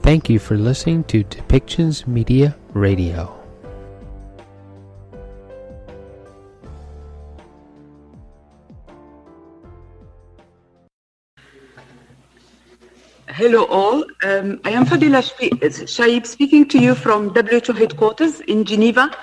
Thank you for listening to Depictions Media Radio. Hello all, I am Fadila Shaib speaking to you from WHO headquarters in Geneva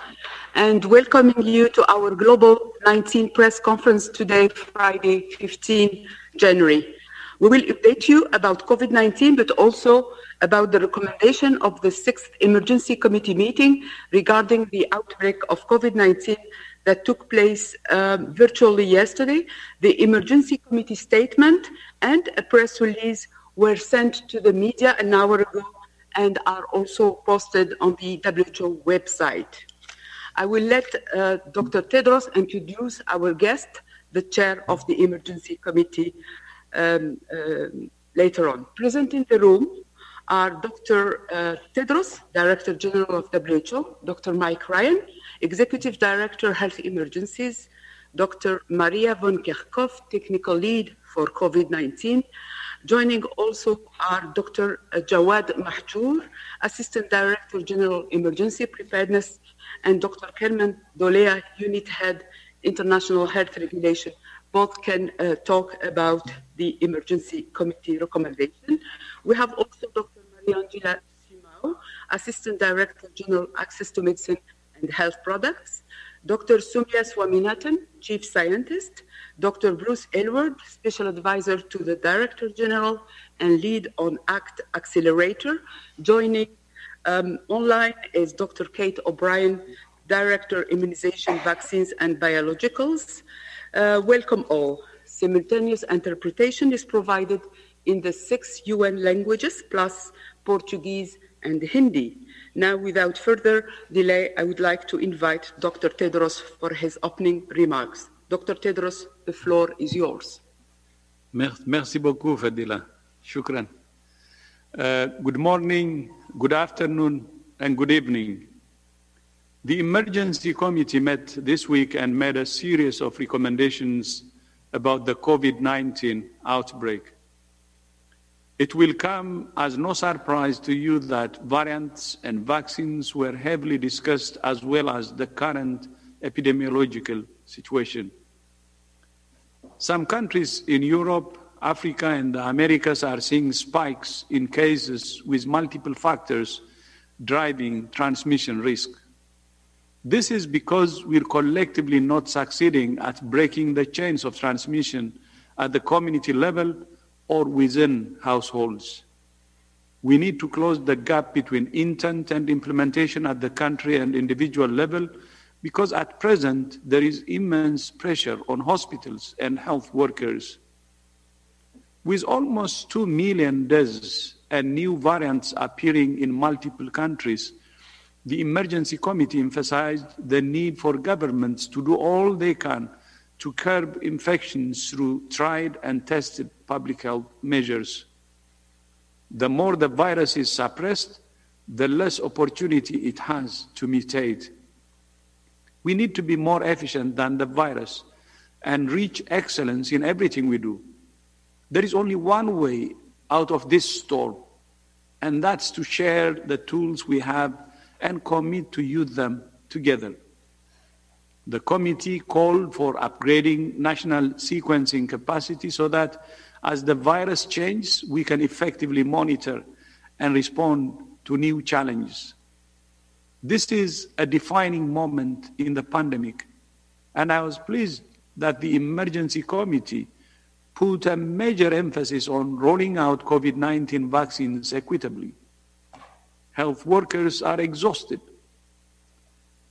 and welcoming you to our Global 19 press conference today, Friday, 15 January. We will update you about COVID-19, but also about the recommendation of the 6th Emergency Committee meeting regarding the outbreak of COVID-19 that took place virtually yesterday. The Emergency Committee statement and a press release were sent to the media an hour ago and are also posted on the WHO website. I will let Dr. Tedros introduce our guest, the chair of the Emergency Committee, later on. Present in the room are Dr. Tedros, Director General of WHO, Dr. Mike Ryan, Executive Director, Health Emergencies, Dr. Maria von Kerkhoff, Technical Lead for COVID-19. Joining also are Dr. Jawad Mahjour, Assistant Director General Emergency Preparedness, and Dr. Kerman Dolea, Unit Head International Health Regulation. Both can talk about the Emergency Committee recommendation. We have also Dr. Maria-Angela Simao, Assistant Director General Access to Medicine and Health Products, Dr. Soumya Swaminathan, Chief Scientist, Dr. Bruce Aylward, Special Advisor to the Director General and Lead on ACT Accelerator. Joining online is Dr. Kate O'Brien, Director, Immunization, Vaccines and Biologicals. Welcome all. Simultaneous interpretation is provided in the 6 UN languages plus Portuguese and Hindi. Now, without further delay, I would like to invite Dr. Tedros for his opening remarks. Dr. Tedros, the floor is yours. Merci beaucoup, Fadila. Shukran. Good morning, good afternoon, and good evening. The Emergency Committee met this week and made a series of recommendations about the COVID-19 outbreak. It will come as no surprise to you that variants and vaccines were heavily discussed, as well as the current epidemiological situation. Some countries in Europe, Africa, and the Americas are seeing spikes in cases with multiple factors driving transmission risk. This is because we're collectively not succeeding at breaking the chains of transmission at the community level or within households. We need to close the gap between intent and implementation at the country and individual level, because at present there is immense pressure on hospitals and health workers. With almost 2 million deaths and new variants appearing in multiple countries, the Emergency Committee emphasized the need for governments to do all they can to curb infections through tried and tested public health measures. The more the virus is suppressed, the less opportunity it has to mutate. We need to be more efficient than the virus and reach excellence in everything we do. There is only one way out of this storm, and that's to share the tools we have and commit to use them together. The committee called for upgrading national sequencing capacity so that as the virus changes, we can effectively monitor and respond to new challenges. This is a defining moment in the pandemic, and I was pleased that the Emergency Committee put a major emphasis on rolling out COVID-19 vaccines equitably. Health workers are exhausted.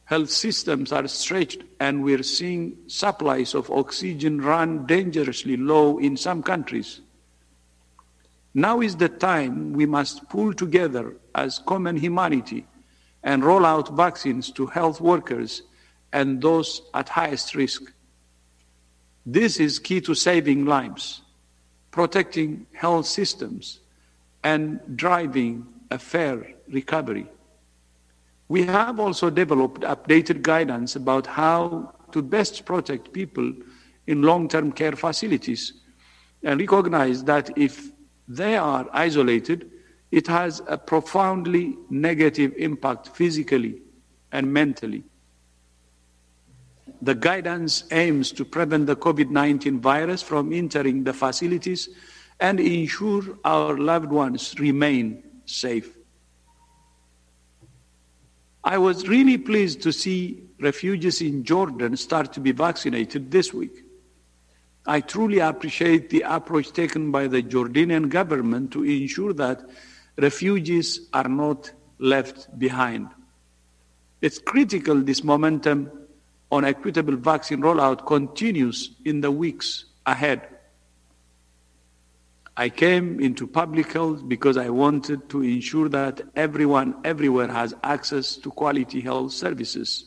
Health systems are stretched, and we're seeing supplies of oxygen run dangerously low in some countries. Now is the time we must pull together as common humanity and roll out vaccines to health workers and those at highest risk. This is key to saving lives, protecting health systems, and driving a fair recovery. We have also developed updated guidance about how to best protect people in long-term care facilities and recognize that if they are isolated, it has a profoundly negative impact physically and mentally. The guidance aims to prevent the COVID-19 virus from entering the facilities and ensure our loved ones remain safe. I was really pleased to see refugees in Jordan start to be vaccinated this week. I truly appreciate the approach taken by the Jordanian government to ensure that refugees are not left behind. It's critical this momentum on equitable vaccine rollout continues in the weeks ahead. I came into public health because I wanted to ensure that everyone everywhere has access to quality health services.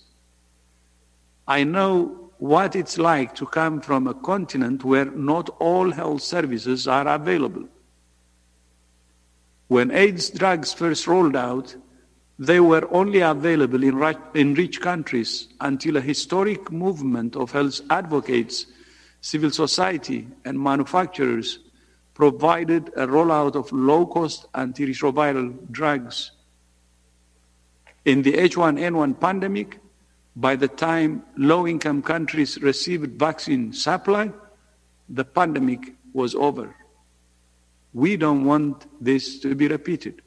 I know what it's like to come from a continent where not all health services are available. When AIDS drugs first rolled out, they were only available in rich countries until a historic movement of health advocates, civil society, and manufacturers provided a rollout of low-cost antiretroviral drugs. In the H1N1 pandemic, by the time low-income countries received vaccine supply, the pandemic was over. We don't want this to be repeated.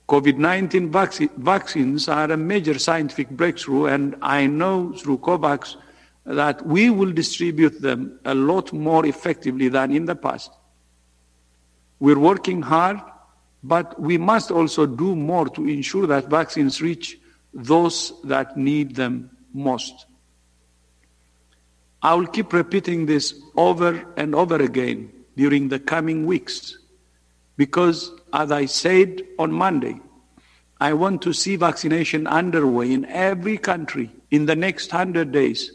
COVID-19 vaccines are a major scientific breakthrough, and I know through COVAX that we will distribute them a lot more effectively than in the past. We're working hard, but we must also do more to ensure that vaccines reach those that need them most. I will keep repeating this over and over again during the coming weeks, because, as I said on Monday, I want to see vaccination underway in every country in the next 100 days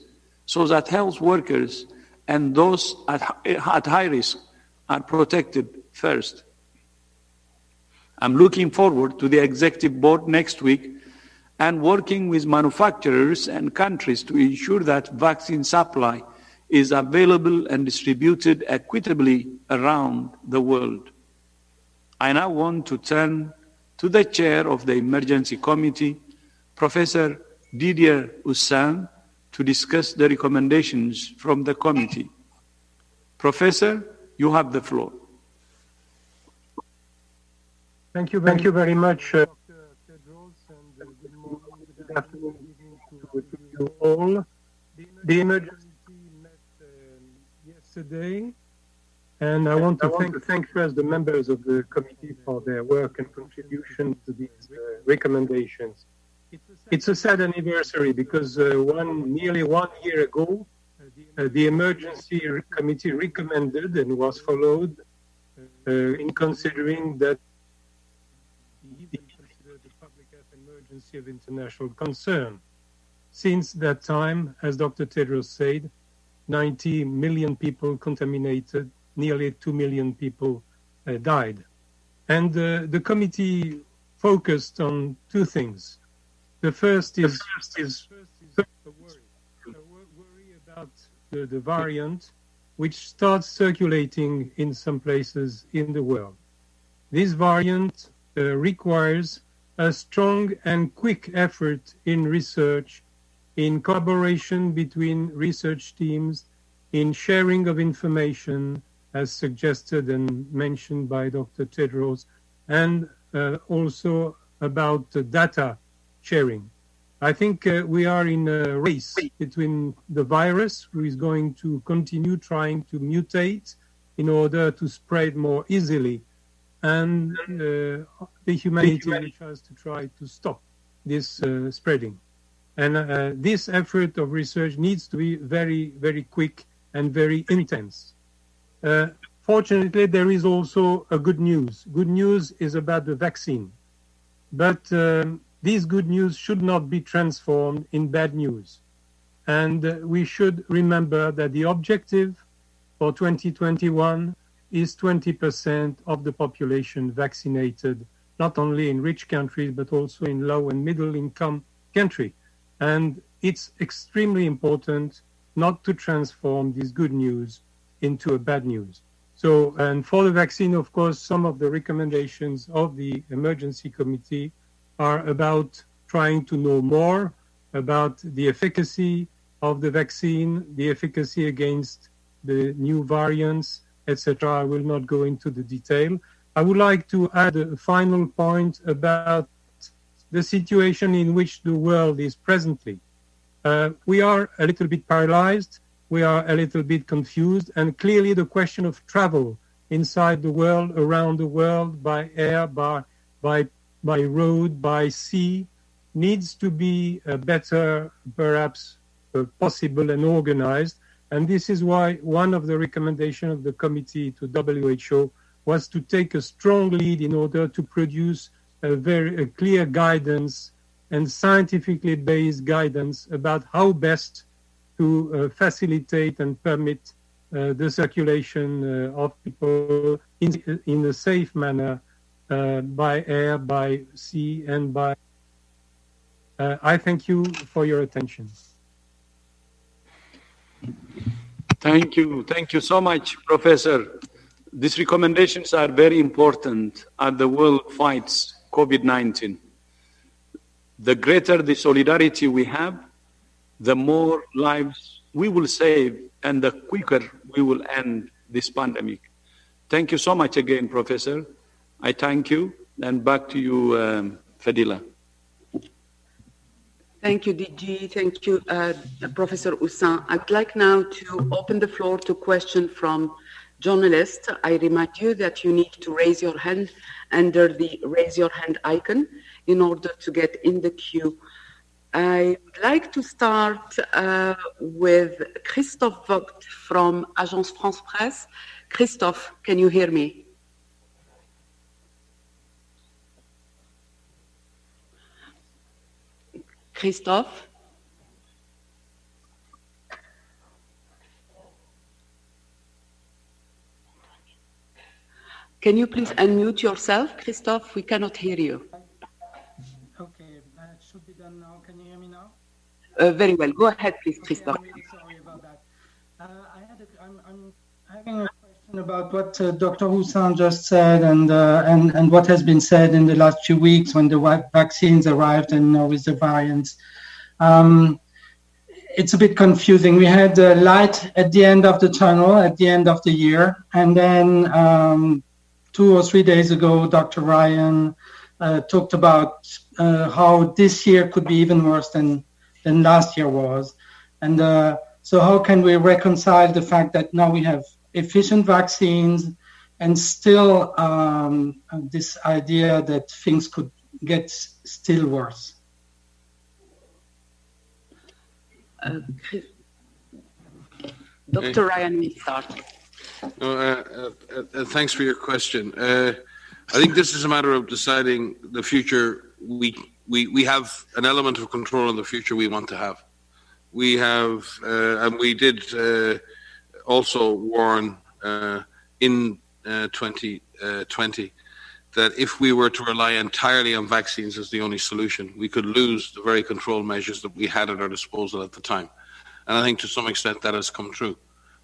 so that health workers and those at high risk are protected first. I'm looking forward to the executive board next week and working with manufacturers and countries to ensure that vaccine supply is available and distributed equitably around the world. I now want to turn to the chair of the Emergency Committee, Professor Didier Houssin, to discuss the recommendations from the committee. Professor, you have the floor. Thank you very much, Dr. Tedros, and good morning, good afternoon, good evening to you all. The emergency met yesterday, and I want to thank first the members of the committee for their work and contribution to these recommendations. It's a sad anniversary because nearly 1 year ago, the emergency committee recommended and was followed in considering that the public health emergency of international concern. Since that time, as Dr. Tedros said, 90 million people contaminated, nearly 2 million people died. And the committee focused on two things. The first is a worry about the variant which starts circulating in some places in the world. This variant requires a strong and quick effort in research, in collaboration between research teams, in sharing of information, as suggested and mentioned by Dr. Tedros, and also about data sharing. I think we are in a race between the virus, who is going to continue trying to mutate in order to spread more easily, and the humanity which has to try to stop this spreading. And this effort of research needs to be very, very quick and very intense. Fortunately, there is also a good news. Good news is about the vaccine. But this good news should not be transformed in bad news. And we should remember that the objective for 2021 is 20% of the population vaccinated, not only in rich countries, but also in low and middle income countries. And it's extremely important not to transform this good news into a bad news. So, and for the vaccine, of course, some of the recommendations of the emergency committee are about trying to know more about the efficacy of the vaccine, the efficacy against the new variants, etc. I will not go into the detail. I would like to add a final point about the situation in which the world is presently. We are a little bit paralyzed, we are a little bit confused, and clearly the question of travel inside the world, around the world, by air, by road, by sea, needs to be better, perhaps possible and organized. And this is why one of the recommendations of the committee to WHO was to take a strong lead in order to produce a clear guidance and scientifically based guidance about how best to facilitate and permit the circulation of people in a safe manner by air, by sea, and by... I thank you for your attention. Thank you. Thank you so much, Professor. These recommendations are very important as the world fights COVID-19. The greater the solidarity we have, the more lives we will save and the quicker we will end this pandemic. Thank you so much again, Professor. I thank you, and back to you, Fadila. Thank you, DG. Thank you, Professor Houssin. I'd like now to open the floor to questions from journalists. I remind you that you need to raise your hand under the raise your hand icon in order to get in the queue. I would like to start with Christophe Vogt from Agence France Presse. Christophe, can you hear me? Christophe? Can you please unmute yourself, Christophe? We cannot hear you. Okay, that should be done now. Can you hear me now? Very well. Go ahead, please, Christophe. I'm really sorry about that. I'm having a question about what Dr. Houssin just said and what has been said in the last few weeks when the vaccines arrived and now with the variants. It's a bit confusing. We had light at the end of the tunnel at the end of the year, and then 2 or 3 days ago, Dr. Ryan talked about how this year could be even worse than last year was. And so how can we reconcile the fact that now we have efficient vaccines and still this idea that things could get still worse? Dr. Ryan will start. Thanks for your question. I think this is a matter of deciding the future. We have an element of control in the future we want to have. We have, and we did also warn in 2020 that if we were to rely entirely on vaccines as the only solution, we could lose the very control measures that we had at our disposal at the time. And I think to some extent that has come true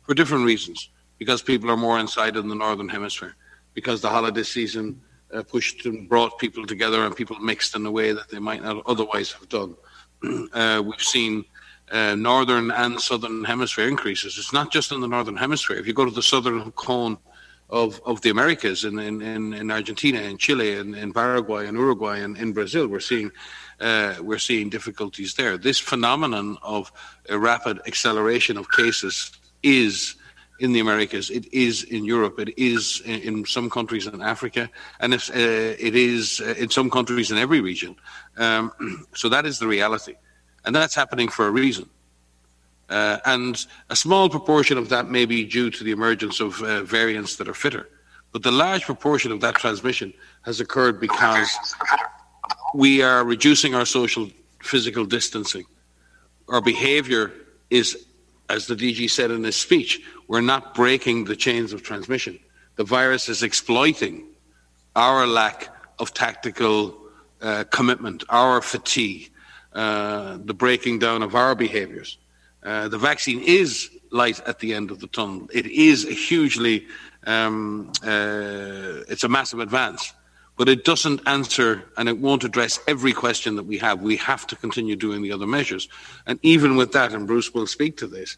for different reasons. Because people are more inside in the Northern Hemisphere, because the holiday season pushed and brought people together and people mixed in a way that they might not otherwise have done. We've seen Northern and Southern Hemisphere increases. It's not just in the Northern Hemisphere. If you go to the southern cone of the Americas, in Argentina, in Chile, in Paraguay, in Uruguay, and in Brazil, we're seeing difficulties there. This phenomenon of a rapid acceleration of cases is in the Americas, it is in Europe, it is in some countries in Africa, and it is in some countries in every region. So that is the reality. And that's happening for a reason. And a small proportion of that may be due to the emergence of variants that are fitter. But the large proportion of that transmission has occurred because we are reducing our social physical distancing. Our behavior is, as the DG said in his speech, we're not breaking the chains of transmission. The virus is exploiting our lack of tactical commitment, our fatigue, the breaking down of our behaviors. The vaccine is light at the end of the tunnel. It is a hugely, it's a massive advance, but it doesn't answer and it won't address every question that we have. We have to continue doing the other measures. And even with that, and Bruce will speak to this,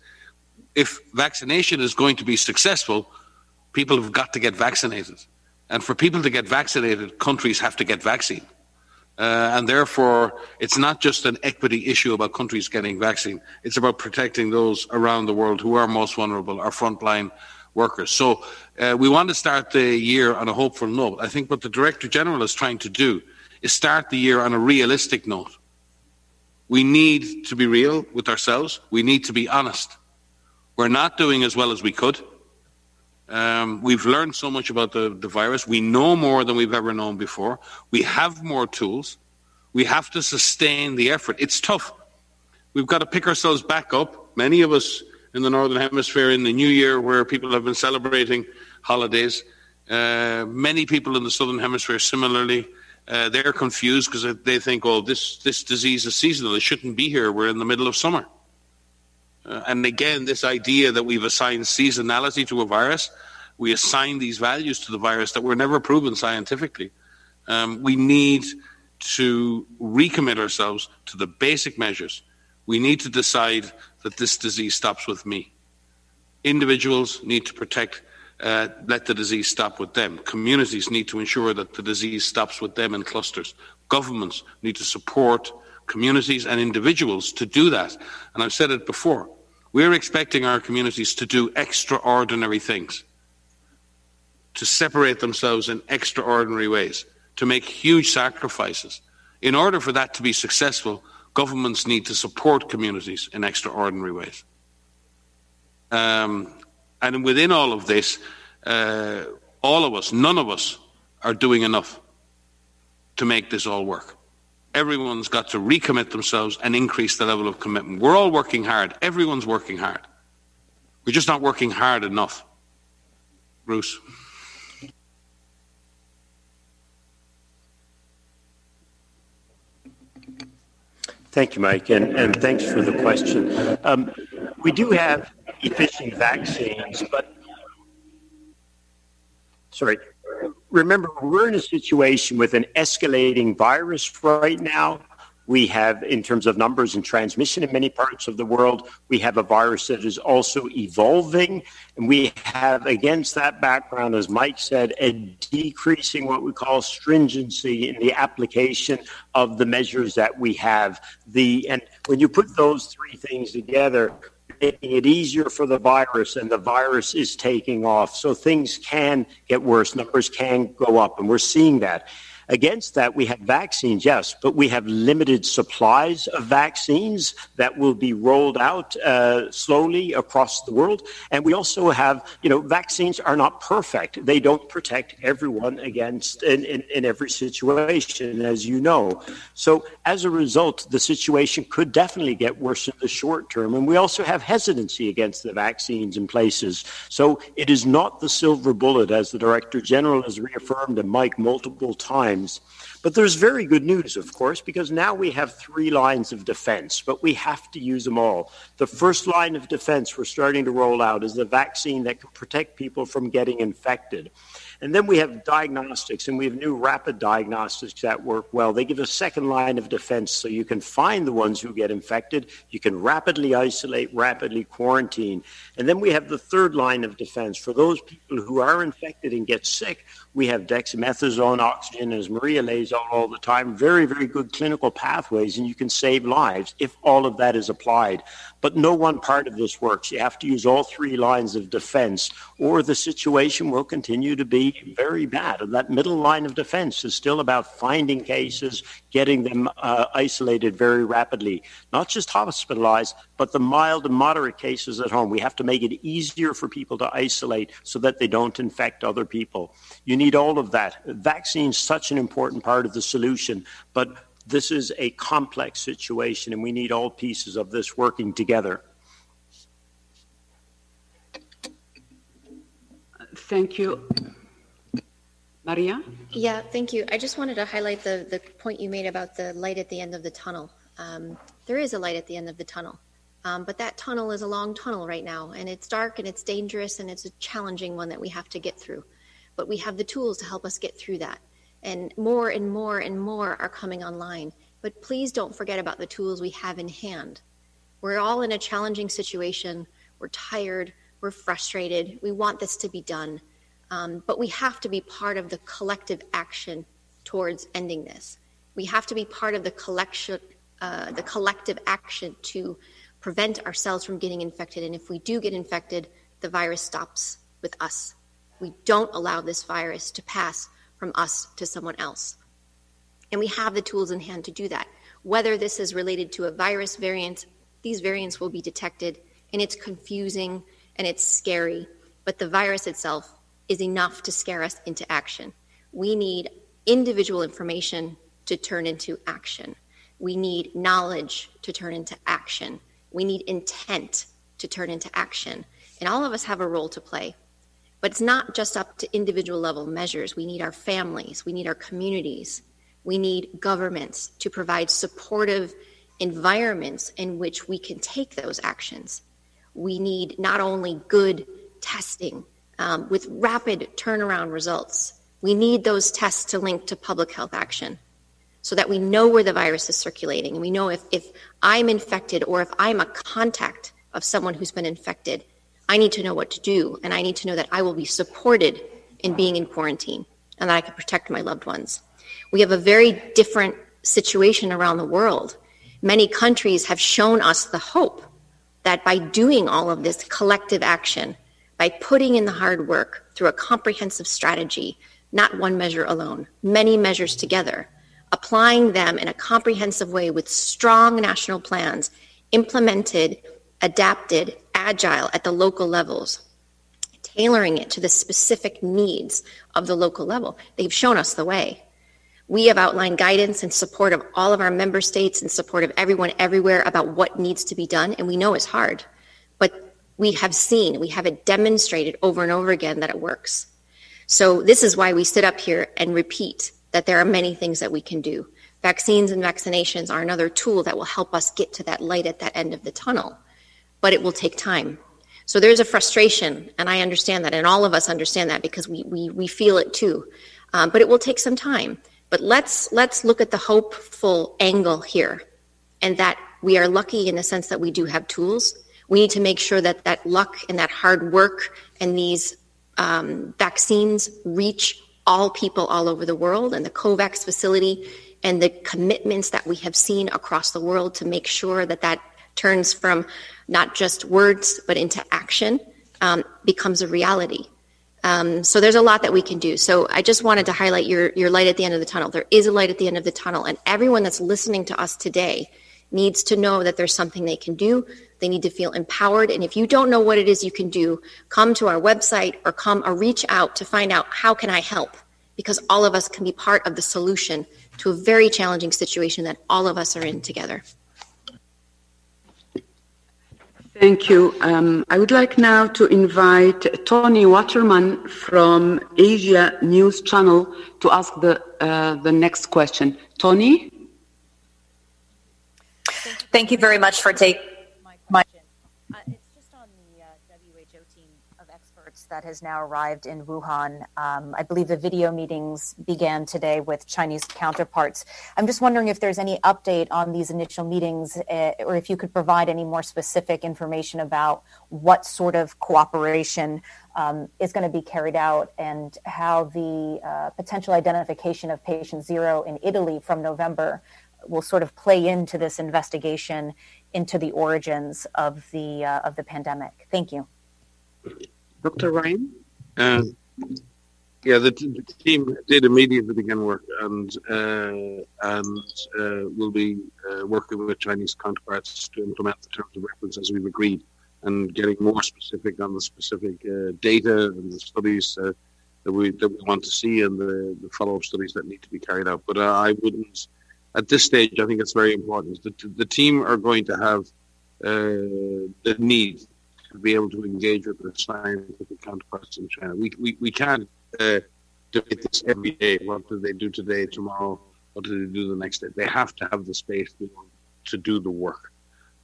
if vaccination is going to be successful, people have got to get vaccinated. And for people to get vaccinated, countries have to get vaccine. And therefore, it's not just an equity issue about countries getting vaccine. It's about protecting those around the world who are most vulnerable, our frontline workers. So we want to start the year on a hopeful note. I think what the Director General is trying to do is start the year on a realistic note. We need to be real with ourselves. We need to be honest. We're not doing as well as we could. We've learned so much about the virus. We know more than we've ever known before. We have more tools. We have to sustain the effort. It's tough. We've got to pick ourselves back up. Many of us in the Northern Hemisphere in the New Year, where people have been celebrating holidays. Many people in the Southern Hemisphere similarly. They're confused because they think, oh, this disease is seasonal. It shouldn't be here. We're in the middle of summer. And again, this idea that we've assigned seasonality to a virus, we assign these values to the virus that were never proven scientifically. We need to recommit ourselves to the basic measures. We need to decide that this disease stops with me. Individuals need to protect, let the disease stop with them. Communities need to ensure that the disease stops with them in clusters. Governments need to support communities and individuals to do that. And I've said it before, we're expecting our communities to do extraordinary things, to separate themselves in extraordinary ways, to make huge sacrifices. In order for that to be successful, governments need to support communities in extraordinary ways. And within all of this, all of us, none of us are doing enough to make this all work. Everyone's got to recommit themselves and increase the level of commitment. We're all working hard. Everyone's working hard. We're just not working hard enough. Bruce. Thank you, Mike, and thanks for the question. We do have efficient vaccines, but remember, we're in a situation with an escalating virus right now. We have, in terms of numbers and transmission in many parts of the world, we have a virus that is also evolving. And we have, against that background, as Mike said, a decreasing what we call stringency in the application of the measures that we have. And when you put those three things together, making it easier for the virus, and the virus is taking off. So things can get worse. Numbers can go up, and we're seeing that. Against that, we have vaccines, yes, but we have limited supplies of vaccines that will be rolled out slowly across the world. And we also have, vaccines are not perfect. They don't protect everyone against in every situation, as you know. So as a result, the situation could definitely get worse in the short term. And we also have hesitancy against the vaccines in places. So it is not the silver bullet, as the Director General has reaffirmed, and Mike multiple times. But there's very good news, of course, because now we have 3 lines of defense, but we have to use them all. The first line of defense we're starting to roll out is the vaccine that can protect people from getting infected. And then we have diagnostics, and we have new rapid diagnostics that work well. They give a second line of defense, so you can find the ones who get infected. You can rapidly isolate, rapidly quarantine. And then we have the third line of defense. For those people who are infected and get sick, we have dexamethasone, oxygen, as Maria lays out all the time, very, very good clinical pathways, and you can save lives if all of that is applied. But no one part of this works. You have to use all 3 lines of defense, or the situation will continue to be very bad. And that middle line of defense is still about finding cases, getting them isolated very rapidly, not just hospitalized, but the mild and moderate cases at home. We have to make it easier for people to isolate so that they don't infect other people. You need all of that. Vaccines such an important part of the solution, but this is a complex situation, and we need all pieces of this working together. Thank you. Maria? Yeah, thank you. I just wanted to highlight the point you made about the light at the end of the tunnel. There is a light at the end of the tunnel. But that tunnel is a long tunnel right now, and it's dark and it's dangerous and it's a challenging one that we have to get through. But we have the tools to help us get through that. And more and more and more are coming online. But please don't forget about the tools we have in hand. We're all in a challenging situation. We're tired. We're frustrated. We want this to be done. But we have to be part of the collective action towards ending this. We have to be part of the collective action to prevent ourselves from getting infected. And if we do get infected, the virus stops with us. We don't allow this virus to pass from us to someone else. And we have the tools in hand to do that. Whether this is related to a virus variant, these variants will be detected, and it's confusing and it's scary, but the virus itself is enough to scare us into action. We need individual information to turn into action. We need knowledge to turn into action. We need intent to turn into action. And all of us have a role to play. But it's not just up to individual level measures. We need our families. We need our communities. We need governments to provide supportive environments in which we can take those actions. We need not only good testing with rapid turnaround results. We need those tests to link to public health action so that we know where the virus is circulating. And we know if I'm infected or if I'm a contact of someone who's been infected, I need to know what to do. And I need to know that I will be supported in being in quarantine and that I can protect my loved ones. We have a very different situation around the world. Many countries have shown us the hope that by doing all of this collective action, by putting in the hard work through a comprehensive strategy, not one measure alone, many measures together, applying them in a comprehensive way with strong national plans, implemented, adapted, agile at the local levels, tailoring it to the specific needs of the local level. They've shown us the way. We have outlined guidance in support of all of our member states, in support of everyone everywhere about what needs to be done, and we know it's hard, but we have it demonstrated over and over again that it works. So this is why we sit up here and repeat that there are many things that we can do. Vaccines and vaccinations are another tool that will help us get to that light at that end of the tunnel, but it will take time. So there's a frustration, and I understand that, and all of us understand that because we feel it too, but it will take some time. But let's look at the hopeful angle here, and that we are lucky in the sense that we do have tools. We need to make sure that that luck and that hard work and these vaccines reach all people all over the world, and the COVAX facility and the commitments that we have seen across the world to make sure that that turns from not just words but into action becomes a reality. So there's a lot that we can do. So I just wanted to highlight your light at the end of the tunnel. There is a light at the end of the tunnel, and everyone that's listening to us today needs to know that there's something they can do. They need to feel empowered. And if you don't know what it is you can do, come to our website or reach out to find out how can I help, because all of us can be part of the solution to a very challenging situation that all of us are in together. Thank you. I would like now to invite Tony Waterman from Asia News Channel to ask the next question. Tony? Thank you very much for taking my question. It's just on the WHO team of experts that has now arrived in Wuhan. I believe the video meetings began today with Chinese counterparts. I'm just wondering if there's any update on these initial meetings, or if you could provide any more specific information about what sort of cooperation is going to be carried out, and how the potential identification of patient zero in Italy from November will sort of play into this investigation into the origins of the pandemic. Thank you. Dr. Ryan? The team did immediately begin work and will be working with Chinese counterparts to implement the terms of reference as we've agreed, and getting more specific on the specific data and the studies that we want to see, and the follow-up studies that need to be carried out. But I wouldn't, at this stage, I think it's very important. The team are going to have the need to be able to engage with their scientific counterparts in China. We can't debate this every day. What do they do today, tomorrow? What do they do the next day? They have to have the space to do the work.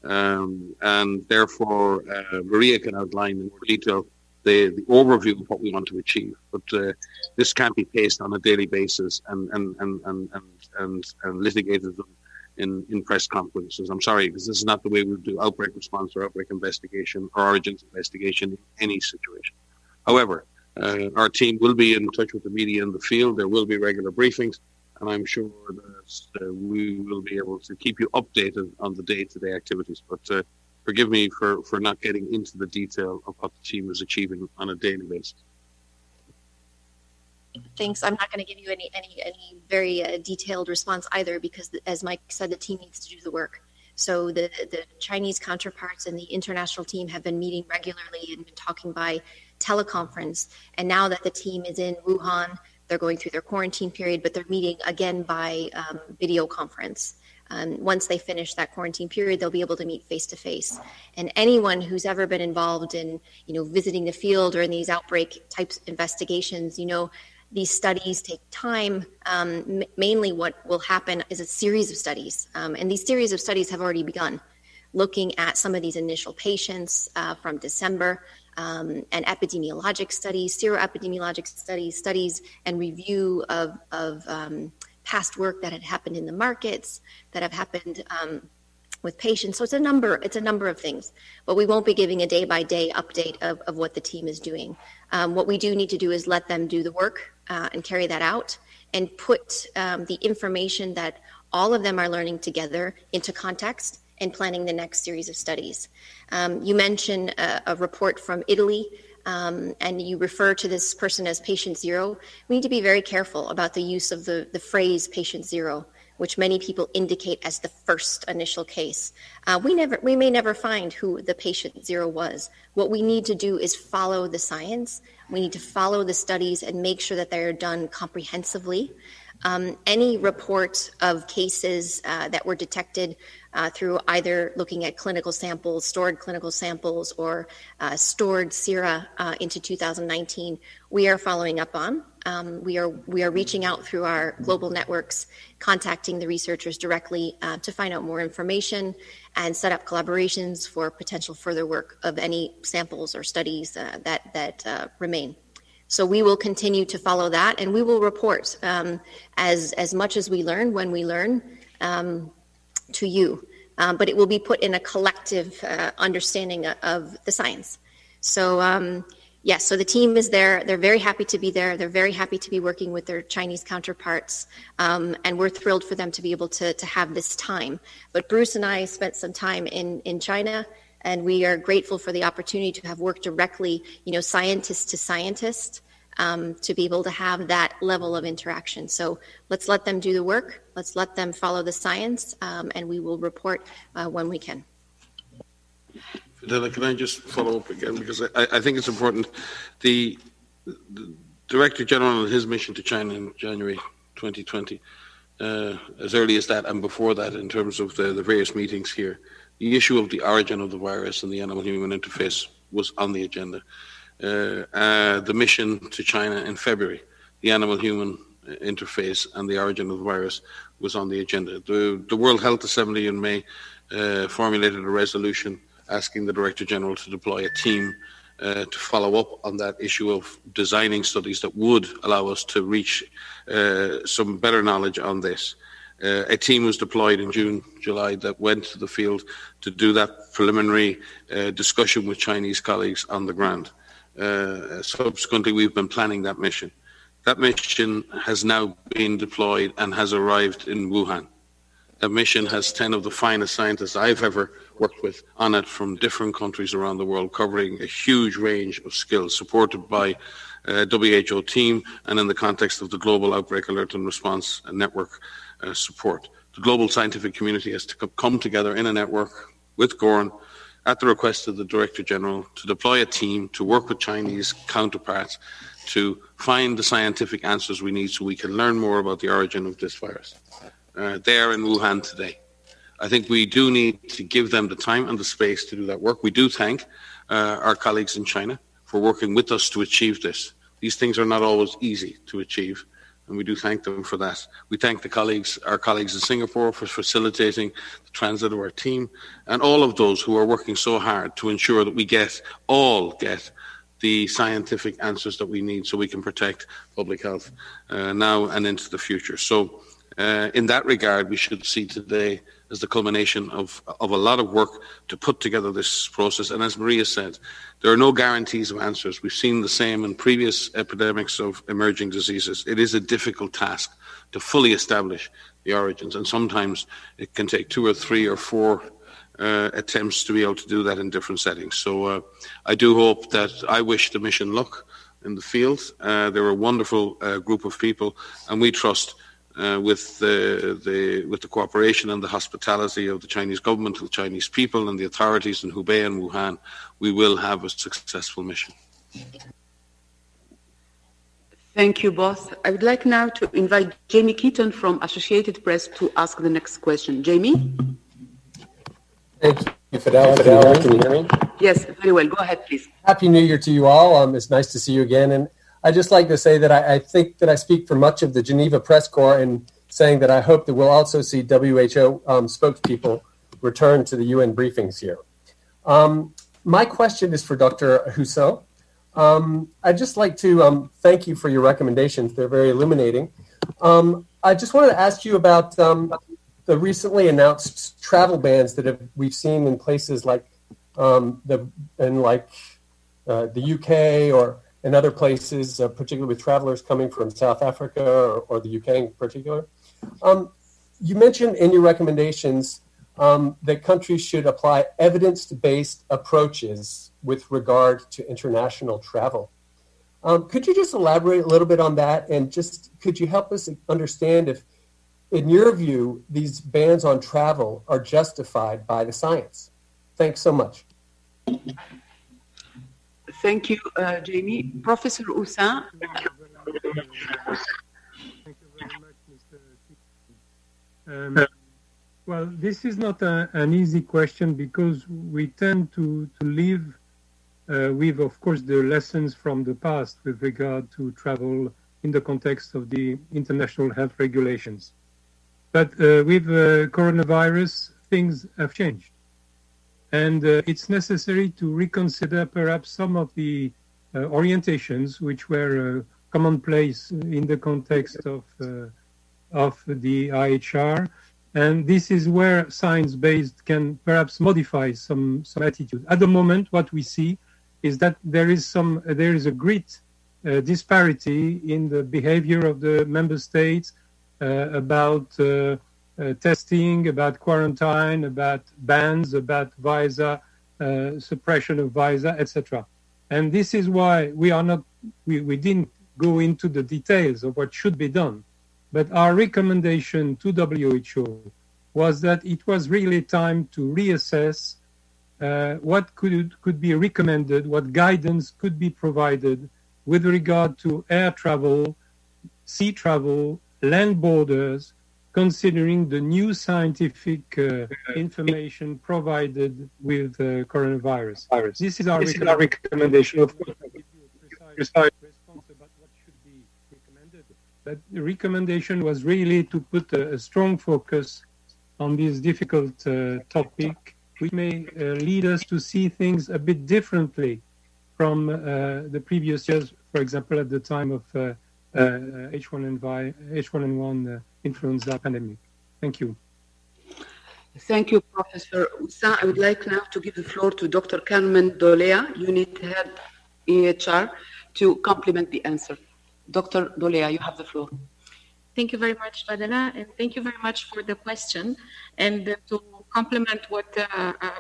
and therefore Maria can outline in more detail the overview of what we want to achieve. But this can't be paced on a daily basis and litigated in press conferences. I'm sorry, because this is not the way we do outbreak response or outbreak investigation or origins investigation in any situation. However, our team will be in touch with the media in the field. There will be regular briefings, and I'm sure that we will be able to keep you updated on the day-to-day activities. But forgive me for not getting into the detail of what the team is achieving on a daily basis. Thanks. I'm not going to give you any very detailed response either, because as Mike said, the team needs to do the work. So the Chinese counterparts and the international team have been meeting regularly and been talking by teleconference. And now that the team is in Wuhan, they're going through their quarantine period, but they're meeting again by video conference. Once they finish that quarantine period, they'll be able to meet face to face. And anyone who's ever been involved in, visiting the field or in these outbreak types investigations, these studies take time. Mainly what will happen is a series of studies. And these series of studies have already begun, looking at some of these initial patients from December, and epidemiologic studies, seroepidemiologic studies, and review of past work that had happened in the markets, that have happened with patients. So it's a number of things, but we won't be giving a day-by-day update of what the team is doing. What we do need to do is let them do the work and carry that out, and put the information that all of them are learning together into context and planning the next series of studies. You mentioned a report from Italy, and you refer to this person as patient zero. We need to be very careful about the use of the phrase patient zero, which many people indicate as the first initial case. We may never find who the patient zero was. What we need to do is follow the science. We need to follow the studies and make sure that they're done comprehensively. Any report of cases that were detected through either looking at clinical samples, stored clinical samples, or stored sera into 2019, we are following up on. We are reaching out through our global networks, contacting the researchers directly to find out more information and set up collaborations for potential further work of any samples or studies that remain. So we will continue to follow that, and we will report as much as we learn when we learn to you. But it will be put in a collective understanding of the science. So yes, so the team is there. They're very happy to be there. They're very happy to be working with their Chinese counterparts, and we're thrilled for them to be able to have this time. But Bruce and I spent some time in China, and we are grateful for the opportunity to have worked directly, scientist to scientist, to be able to have that level of interaction. So let's let them do the work. Let's let them follow the science, and we will report when we can. Fidela, can I just follow up again? Because I think it's important. The Director General and his mission to China in January 2020, as early as that and before that, in terms of the various meetings here, the issue of the origin of the virus and the animal-human interface was on the agenda. The mission to China in February, the animal-human interface and the origin of the virus was on the agenda. The World Health Assembly in May formulated a resolution asking the Director General to deploy a team to follow up on that issue of designing studies that would allow us to reach some better knowledge on this. A team was deployed in June, July that went to the field to do that preliminary discussion with Chinese colleagues on the ground. Subsequently, we've been planning that mission. That mission has now been deployed and has arrived in Wuhan. That mission has 10 of the finest scientists I've ever worked with on it from different countries around the world, covering a huge range of skills, supported by WHO team and in the context of the Global Outbreak Alert and Response Network support. The global scientific community has to come together in a network with Goran at the request of the Director General to deploy a team to work with Chinese counterparts to find the scientific answers we need so we can learn more about the origin of this virus. They are in Wuhan today. I think we do need to give them the time and the space to do that work. We do thank our colleagues in China for working with us to achieve this. These things are not always easy to achieve. and we do thank them for that. We thank our colleagues in Singapore for facilitating the transit of our team, and all of those who are working so hard to ensure that we all get the scientific answers that we need so we can protect public health now and into the future. So in that regard, we should see today as the culmination of a lot of work to put together this process. And as Maria said, there are no guarantees of answers. We've seen the same in previous epidemics of emerging diseases. It is a difficult task to fully establish the origins, and sometimes it can take 2 or 3 or 4 attempts to be able to do that in different settings. So I do hope that I wish the mission luck in the field. They're a wonderful group of people, and we trust with the cooperation and the hospitality of the Chinese government, the Chinese people and the authorities in Hubei and Wuhan, we will have a successful mission. Thank you both. I would like now to invite Jamie Keaton from Associated Press to ask the next question. Jamie? Thank you, Fidel. Can you hear me? Yes, very well. Go ahead, please. Happy New Year to you all. It's nice to see you again. And I'd just like to say that I think that I speak for much of the Geneva Press Corps in saying that I hope that we'll also see WHO spokespeople return to the UN briefings here. My question is for Dr. Husseau. I'd just like to thank you for your recommendations. They're very illuminating. I just wanted to ask you about the recently announced travel bans that we've seen in places like the UK or in other places, particularly with travelers coming from South Africa or the UK in particular. You mentioned in your recommendations that countries should apply evidence-based approaches with regard to international travel. Could you just elaborate a little bit on that, and just could you help us understand if, in your view, these bans on travel are justified by the science? Thanks so much. Thank you, Jamie. Professor Hussein. Thank you very much, Mr. Keaton. Well, this is not an easy question because we tend to live with, of course, the lessons from the past with regard to travel in the context of the international health regulations. But with coronavirus, things have changed. And it's necessary to reconsider perhaps some of the orientations which were commonplace in the context of the IHR. And this is where science-based can perhaps modify some attitude. At the moment, what we see is that there is a great disparity in the behavior of the member states about testing, about quarantine, about bans, about visa, suppression of visa, etc. And this is why we didn't go into the details of what should be done. But our recommendation to WHO was that it was really time to reassess what could be recommended, what guidance could be provided with regard to air travel, sea travel, land borders, considering the new scientific information provided with coronavirus. This is our recommendation. Of course, I give you a precise response about what should be recommended. But the recommendation was really to put a strong focus on this difficult topic, which may lead us to see things a bit differently from the previous years, for example, at the time of H1N1 influenza pandemic. Thank you. Thank you, Professor Hussein. I would like now to give the floor to Dr. Carmen Dolea, Unit Head EHR, to complement the answer. Dr. Dolea, you have the floor. Thank you very much, Fadela, and thank you very much for the question. And to complement what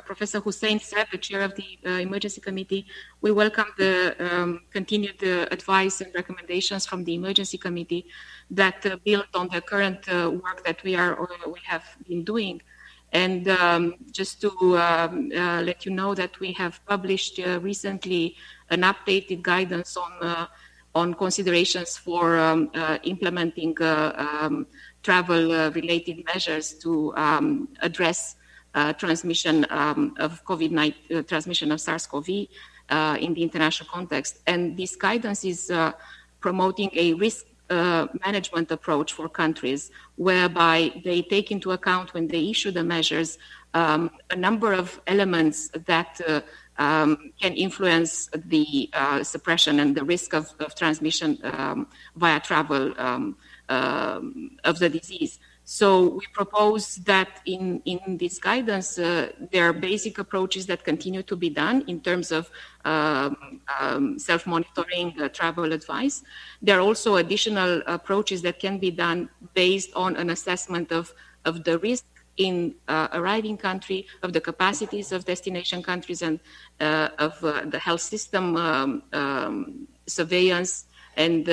Professor Hussein said, the chair of the Emergency Committee, we welcome the continued advice and recommendations from the Emergency Committee that build on the current work that we have been doing. And just to let you know that we have published recently an updated guidance on considerations for implementing travel-related measures to address transmission of COVID-19, transmission of SARS-CoV in the international context. And this guidance is promoting a management approach for countries, whereby they take into account when they issue the measures a number of elements that can influence the suppression and the risk of transmission via travel of the disease. So we propose that in this guidance, there are basic approaches that continue to be done in terms of self-monitoring travel advice. There are also additional approaches that can be done based on an assessment of the risk in arriving country, of the capacities of destination countries, and of the health system surveillance and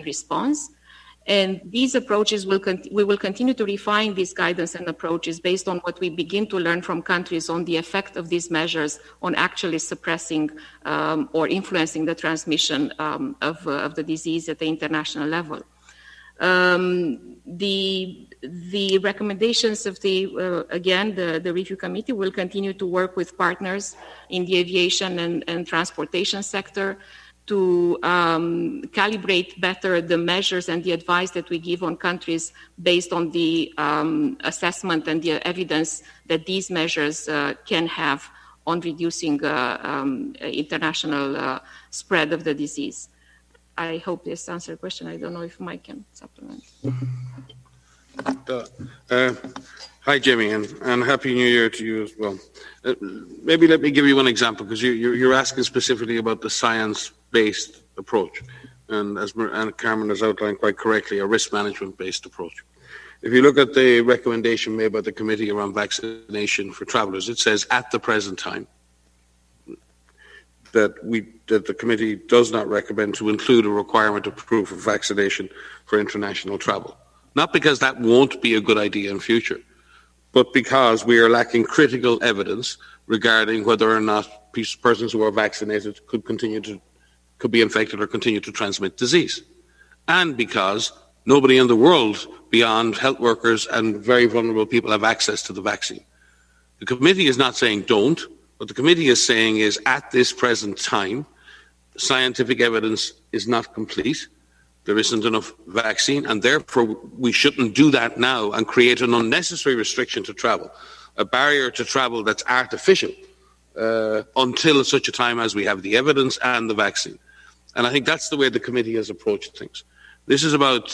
response. And these approaches we will continue to refine these guidance and approaches based on what we begin to learn from countries on the effect of these measures on actually suppressing or influencing the transmission of the disease at the international level. The recommendations of the review committee will continue to work with partners in the aviation and transportation sector to calibrate better the measures and the advice that we give on countries based on the assessment and the evidence that these measures can have on reducing international spread of the disease. I hope this answered the question. I don't know if Mike can supplement. Hi, Jamie, and Happy New Year to you as well. Maybe let me give you one example, because you're asking specifically about the science-based approach, and as Carmen has outlined quite correctly, a risk management-based approach. If you look at the recommendation made by the committee around vaccination for travellers, it says at the present time that the committee does not recommend to include a requirement of proof of vaccination for international travel. Not because that won't be a good idea in future, but because we are lacking critical evidence regarding whether or not persons who are vaccinated could be infected or continue to transmit disease. And because nobody in the world beyond health workers and very vulnerable people have access to the vaccine. The committee is not saying don't. What the committee is saying is at this present time, scientific evidence is not complete. There isn't enough vaccine, and therefore we shouldn't do that now and create an unnecessary restriction to travel, a barrier to travel that's artificial until such a time as we have the evidence and the vaccine. And I think that's the way the committee has approached things. This is about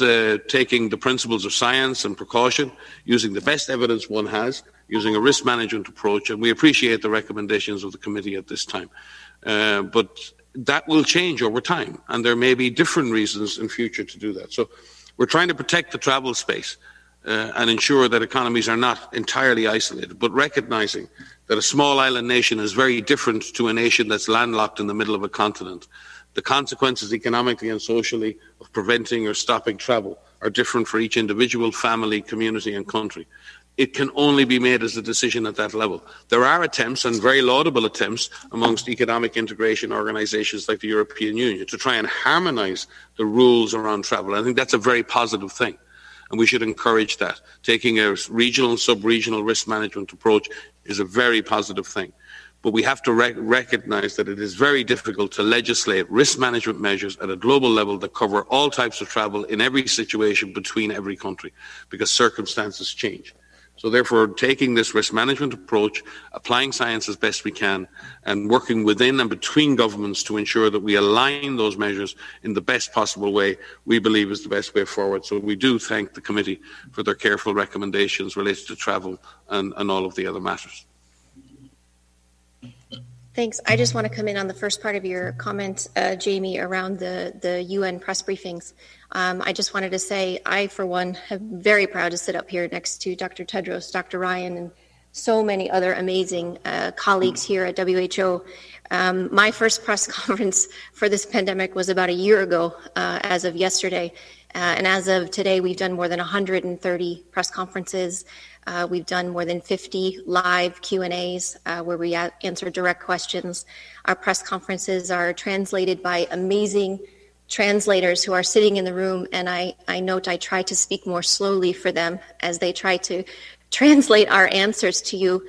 taking the principles of science and precaution, using the best evidence one has, using a risk management approach, and we appreciate the recommendations of the committee at this time. But that will change over time, and there may be different reasons in future to do that. So we're trying to protect the travel space and ensure that economies are not entirely isolated, but recognizing that a small island nation is very different to a nation that's landlocked in the middle of a continent. The consequences economically and socially of preventing or stopping travel are different for each individual, family, community and country. It can only be made as a decision at that level. There are attempts, and very laudable attempts, amongst economic integration organisations like the European Union to try and harmonise the rules around travel. I think that's a very positive thing, and we should encourage that. Taking a regional and sub-regional risk management approach is a very positive thing. But we have to recognise that it is very difficult to legislate risk management measures at a global level that cover all types of travel in every situation between every country, because circumstances change. So therefore, taking this risk management approach, applying science as best we can, and working within and between governments to ensure that we align those measures in the best possible way, we believe is the best way forward. So we do thank the committee for their careful recommendations related to travel and all of the other matters. Thanks. I just want to come in on the first part of your comment, Jamie, around the UN press briefings. I just wanted to say I, for one, am very proud to sit up here next to Dr. Tedros, Dr. Ryan, and so many other amazing colleagues here at WHO. My first press conference for this pandemic was about a year ago, as of yesterday. And as of today, we've done more than 130 press conferences. We've done more than 50 live Q&As where we answer direct questions. Our press conferences are translated by amazing translators who are sitting in the room, and I note I try to speak more slowly for them as they try to translate our answers to you.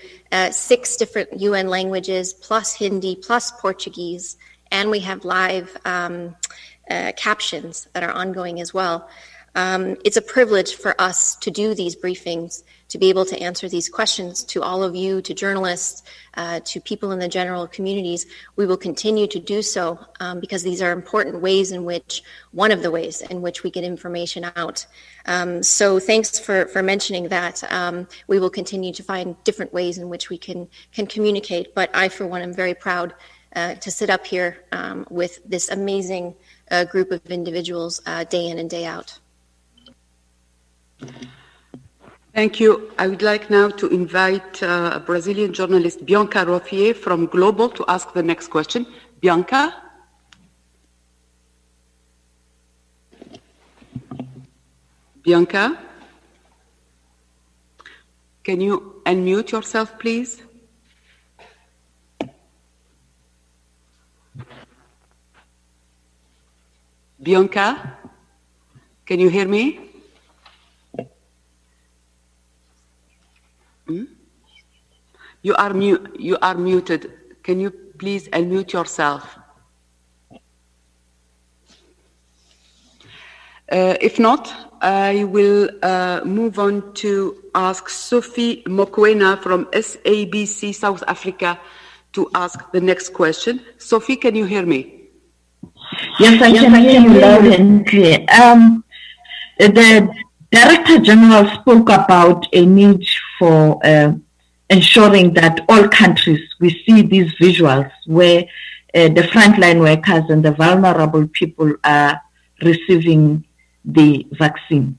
6 different UN languages, plus Hindi, plus Portuguese, and we have live captions that are ongoing as well. It's a privilege for us to do these briefings, to be able to answer these questions to all of you, to journalists, to people in the general communities. We will continue to do so because these are important ways in which, one of the ways in which we get information out. So thanks for mentioning that. We will continue to find different ways in which we can communicate. But I, for one, am very proud to sit up here with this amazing group of individuals day in and day out. Thank you. I would like now to invite Brazilian journalist Bianca Rothier from Global to ask the next question. Bianca? Bianca? Can you unmute yourself, please? Bianca? Can you hear me? You are muted. Can you please unmute yourself? If not, I will move on to ask Sophie Mokoena from SABC South Africa to ask the next question. Sophie, can you hear me? Yes, I can hear you loud and clear. The Director General spoke about a need for ensuring that all countries, we see these visuals where the frontline workers and the vulnerable people are receiving the vaccine.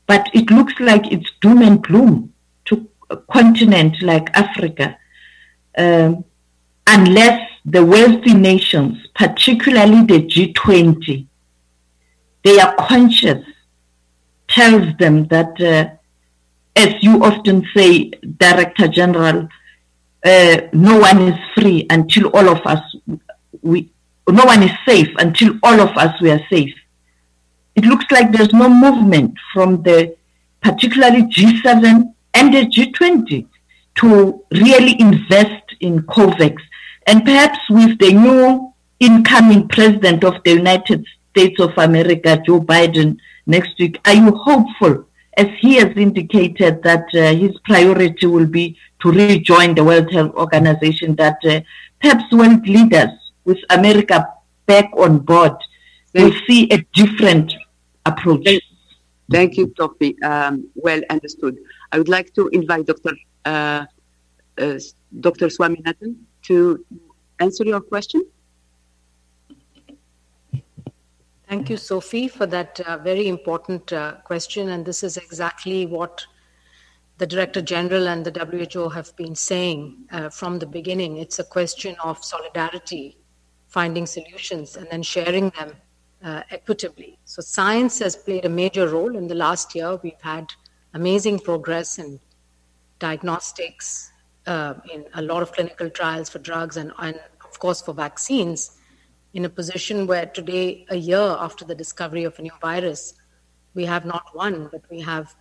But it looks like it's doom and gloom to a continent like Africa, unless the wealthy nations, particularly the G20, they are conscious, tells them that, as you often say, Director General, no one is free until all of us, no one is safe until all of us we are safe. It looks like there's no movement from the particularly G7 and the G20 to really invest in COVAX. And perhaps with the new incoming president of the United States of America, Joe Biden, next week, are you hopeful, as he has indicated that his priority will be to rejoin the World Health Organization, that perhaps world leaders with America back on board will see a different approach? Thank you, Sophie. Well understood. I would like to invite Dr. Swaminathan to answer your question. Thank you, Sophie, for that very important question. And this is exactly what the Director General and the WHO have been saying from the beginning. It's a question of solidarity, finding solutions, and then sharing them equitably. So science has played a major role. In the last year, we've had amazing progress in diagnostics, in a lot of clinical trials for drugs, and of course for vaccines, in a position where today, a year after the discovery of a new virus, we have not one, but we have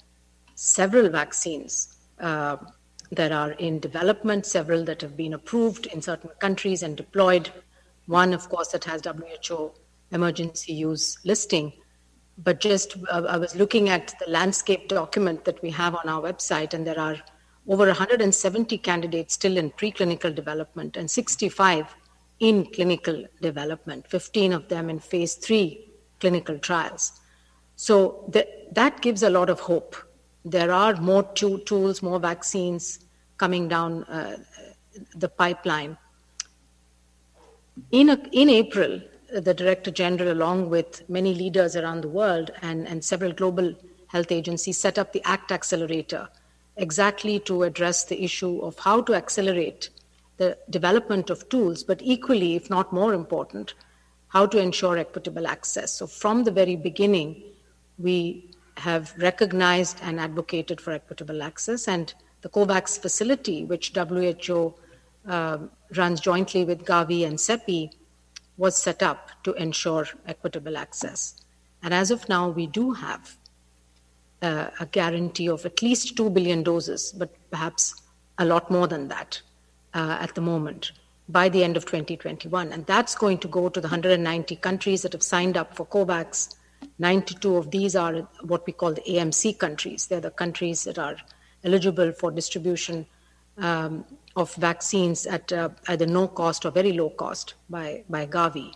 several vaccines that are in development, several that have been approved in certain countries and deployed. One, of course, that has WHO emergency use listing. But just, I was looking at the landscape document that we have on our website, and there are over 170 candidates still in preclinical development and 65 in clinical development, 15 of them in phase 3 clinical trials. So that gives a lot of hope. There are more tools, more vaccines coming down the pipeline. In April, the Director General, along with many leaders around the world and several global health agencies, set up the ACT Accelerator exactly to address the issue of how to accelerate the development of tools, but equally, if not more important, how to ensure equitable access. So from the very beginning, we have recognized and advocated for equitable access, and the COVAX facility, which WHO runs jointly with Gavi and CEPI, was set up to ensure equitable access. And as of now, we do have a guarantee of at least 2 billion doses, but perhaps a lot more than that at the moment. by the end of 2021. And that's going to go to the 190 countries that have signed up for COVAX. 92 of these are what we call the AMC countries. They're the countries that are eligible for distribution of vaccines at either no cost or very low cost by Gavi.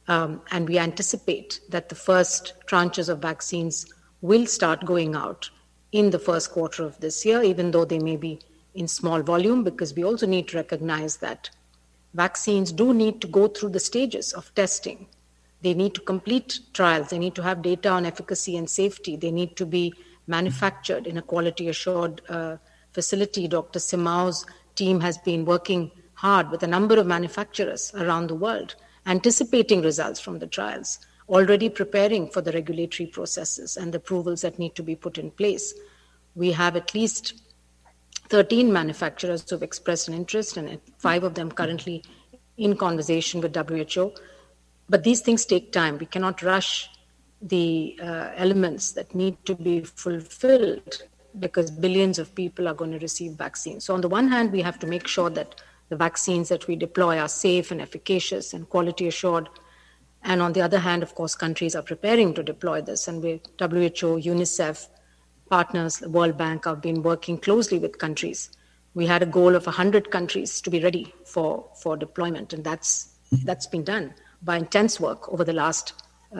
And we anticipate that the first tranches of vaccines will start going out in the first quarter of this year, even though they may be in small volume, because we also need to recognize that vaccines do need to go through the stages of testing. They need to complete trials. They need to have data on efficacy and safety. They need to be manufactured in a quality-assured facility. Dr. Simao's team has been working hard with a number of manufacturers around the world, anticipating results from the trials, already preparing for the regulatory processes and the approvals that need to be put in place. We have at least 13 manufacturers who have expressed an interest, and 5 of them currently in conversation with WHO. But these things take time. We cannot rush the elements that need to be fulfilled because billions of people are going to receive vaccines. So on the one hand, we have to make sure that the vaccines that we deploy are safe and efficacious and quality assured. And on the other hand, of course, countries are preparing to deploy this. And WHO, UNICEF, partners, the World Bank have been working closely with countries. We had a goal of 100 countries to be ready for deployment, and that's been done by intense work over the last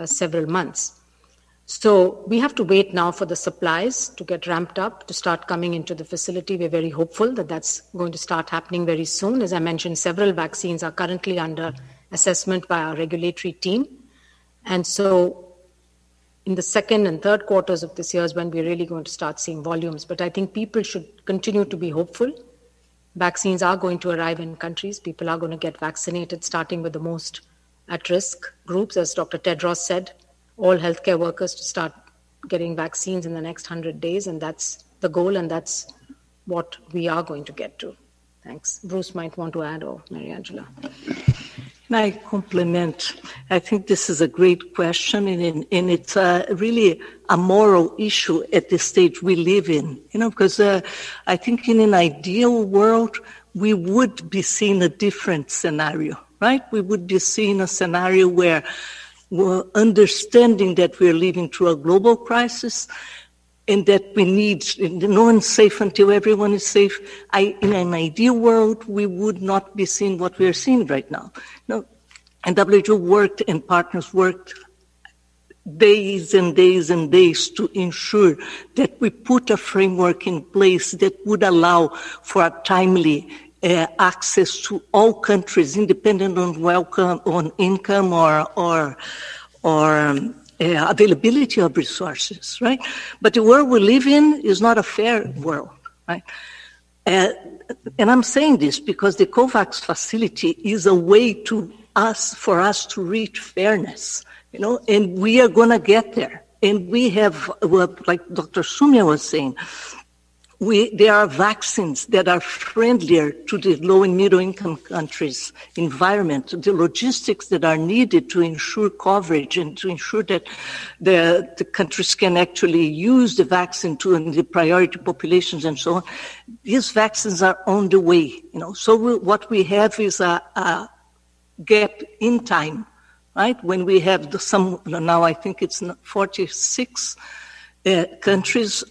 several months. So we have to wait now for the supplies to get ramped up, to start coming into the facility. We're very hopeful that that's going to start happening very soon. As I mentioned, several vaccines are currently under assessment by our regulatory team. And so in the second and third quarters of this year is when we're really going to start seeing volumes. But I think people should continue to be hopeful. Vaccines are going to arrive in countries. People are going to get vaccinated, starting with the most at-risk groups, as Dr. Tedros said, all healthcare workers to start getting vaccines in the next 100 days. And that's the goal, and that's what we are going to get to. Thanks. Bruce might want to add, or Mary Angela. Can I compliment? I think this is a great question, and it's really a moral issue at the stage we live in. Because I think in an ideal world, we would be seeing a different scenario, right? We would be seeing a scenario where we're understanding that we're living through a global crisis and that we need, no one's safe until everyone is safe. In an ideal world, we would not be seeing what we're seeing right now. And WHO worked and partners worked days and days and days to ensure that we put a framework in place that would allow for a timely access to all countries, independent on income or availability of resources, right? But the world we live in is not a fair world, right? And I'm saying this because the COVAX facility is a way for us to reach fairness, and we are going to get there. And we have, like Dr. Sumia was saying, there are vaccines that are friendlier to the low and middle income countries' environment, the logistics that are needed to ensure coverage and to ensure that the countries can actually use the vaccine to the priority populations and so on. These vaccines are on the way, So what we have is a gap in time, right? When we have now I think it's 46 countries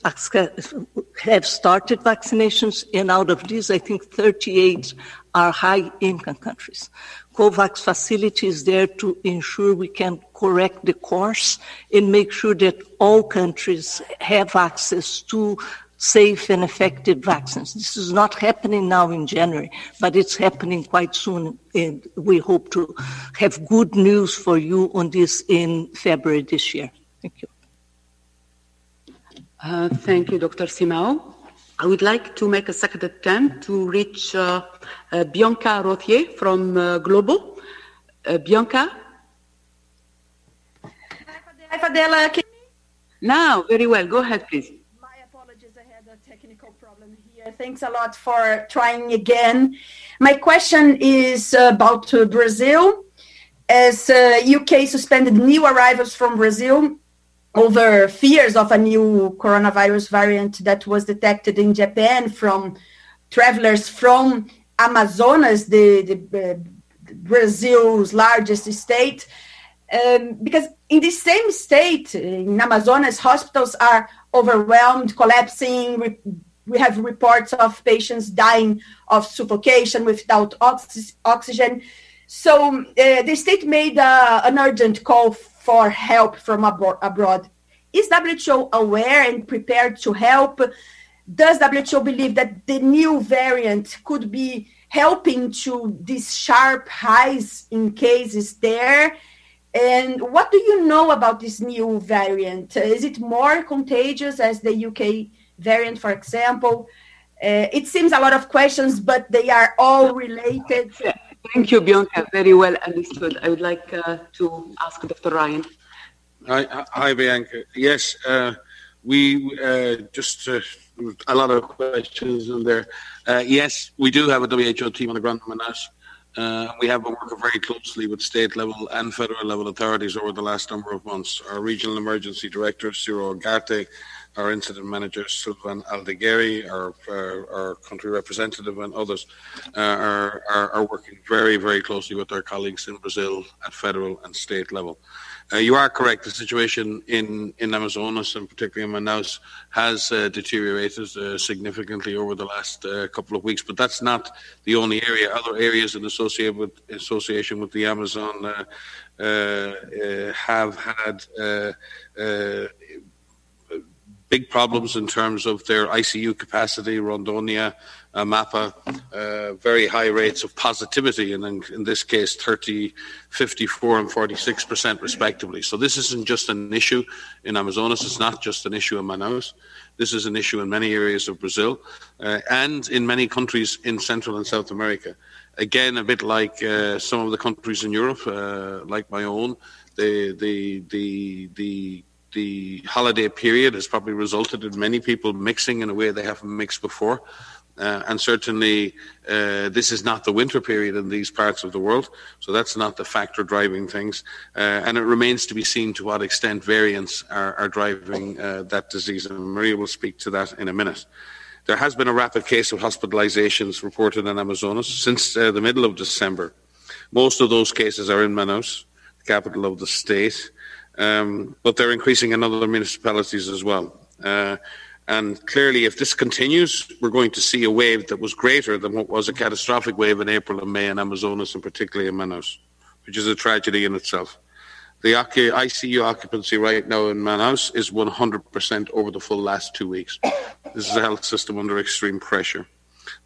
have started vaccinations, and out of these, I think 38 are high-income countries. COVAX facility is there to ensure we can correct the course and make sure that all countries have access to safe and effective vaccines. This is not happening now in January, but it's happening quite soon, and we hope to have good news for you on this in February this year. Thank you. Thank you, Dr. Simao. I would like to make a second attempt to reach Bianca Rothier from Global. Bianca? Hi, Fadela. Now, very well. Go ahead, please. My apologies. I had a technical problem here. Thanks a lot for trying again. My question is about Brazil. As UK suspended new arrivals from Brazil over fears of a new coronavirus variant that was detected in Japan from travelers from Amazonas, the Brazil's largest state, because in the same state, in Amazonas, hospitals are overwhelmed, collapsing. We have reports of patients dying of suffocation without oxygen. So the state made an urgent call for help from abroad. Is WHO aware and prepared to help? Does WHO believe that the new variant could be helping to this sharp rise in cases there? And what do you know about this new variant? Is it more contagious as the UK variant, for example? It seems a lot of questions, but they are all related. Thank you, Bianca. Very well understood. I would like to ask Dr. Ryan. Hi, Bianca. Yes, we just a lot of questions in there. Yes, we do have a WHO team on the ground in Manaus. We have been working very closely with state level and federal level authorities over the last number of months. Our regional emergency director, Ciro Ugarte, our incident manager, Sylvan Aldegueri, our country representative, and others are working very, very closely with our colleagues in Brazil at federal and state level. You are correct. The situation in Amazonas, and particularly in Manaus, has deteriorated significantly over the last couple of weeks. But that's not the only area. Other areas in association with the Amazon have had big problems in terms of their ICU capacity. Rondonia, Amapa, very high rates of positivity, and in this case 30, 54 and 46% respectively. So this isn't just an issue in Amazonas, it's not just an issue in Manaus. This is an issue in many areas of Brazil and in many countries in Central and South America. Again, a bit like some of the countries in Europe, like my own, the holiday period has probably resulted in many people mixing in a way they haven't mixed before. And certainly this is not the winter period in these parts of the world, so that's not the factor driving things. And it remains to be seen to what extent variants are driving that disease, and Maria will speak to that in a minute. There has been a rapid case of hospitalizations reported in Amazonas since the middle of December. Most of those cases are in Manaus, the capital of the state, but they're increasing in other municipalities as well. And clearly, if this continues, we're going to see a wave that was greater than what was a catastrophic wave in April and May in Amazonas, and particularly in Manaus, which is a tragedy in itself. The ICU occupancy right now in Manaus is 100% over the full last 2 weeks. This is a health system under extreme pressure.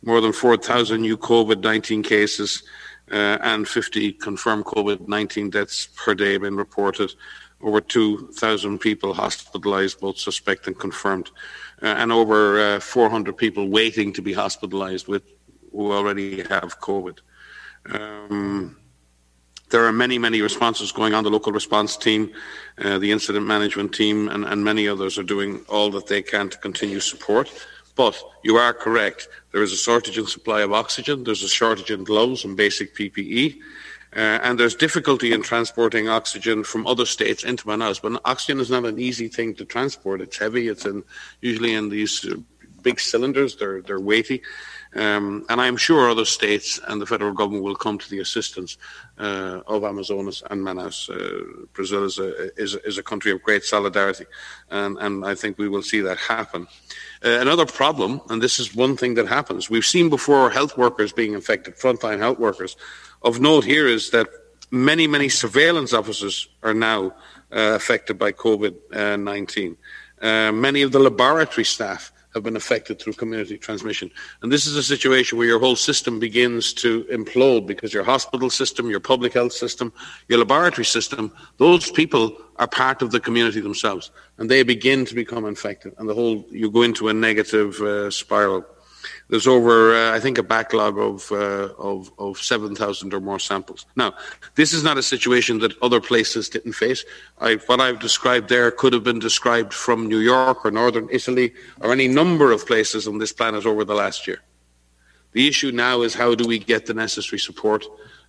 More than 4,000 new COVID-19 cases and 50 confirmed COVID-19 deaths per day have been reported. Over 2,000 people hospitalized, both suspect and confirmed, and over 400 people waiting to be hospitalized who already have COVID. There are many, many responses going on. The local response team, the incident management team, and many others are doing all that they can to continue support. But you are correct. There is a shortage in supply of oxygen. There's a shortage in gloves and basic PPE. And there's difficulty in transporting oxygen from other states into Manaus. But oxygen is not an easy thing to transport. It's heavy. It's usually in these big cylinders. They're weighty. And I'm sure other states and the federal government will come to the assistance of Amazonas and Manaus. Brazil is a country of great solidarity, and I think we will see that happen. Another problem, and this is one thing that happens, we've seen before health workers being infected, frontline health workers. Of note here is that many, many surveillance officers are now affected by COVID-19. Many of the laboratory staff have been affected through community transmission. And this is a situation where your whole system begins to implode because your hospital system, your public health system, your laboratory system, those people are part of the community themselves. And they begin to become infected. And you go into a negative spiral. There's over, I think, a backlog of 7,000 or more samples. Now, this is not a situation that other places didn't face. What I've described there could have been described from New York or northern Italy or any number of places on this planet over the last year. The issue now is how do we get the necessary support,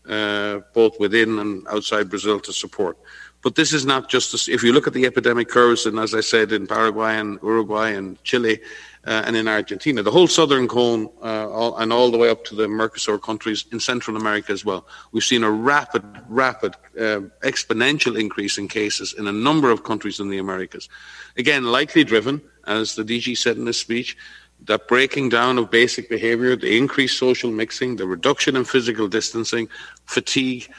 both within and outside Brazil, to support. But this is not just, if you look at the epidemic curves, and as I said, in Paraguay and Uruguay and Chile and in Argentina, the whole southern cone and all the way up to the Mercosur countries in Central America as well, we've seen a rapid exponential increase in cases in a number of countries in the Americas. Again, likely driven, as the DG said in his speech, that breaking down of basic behavior, the increased social mixing, the reduction in physical distancing, fatigue,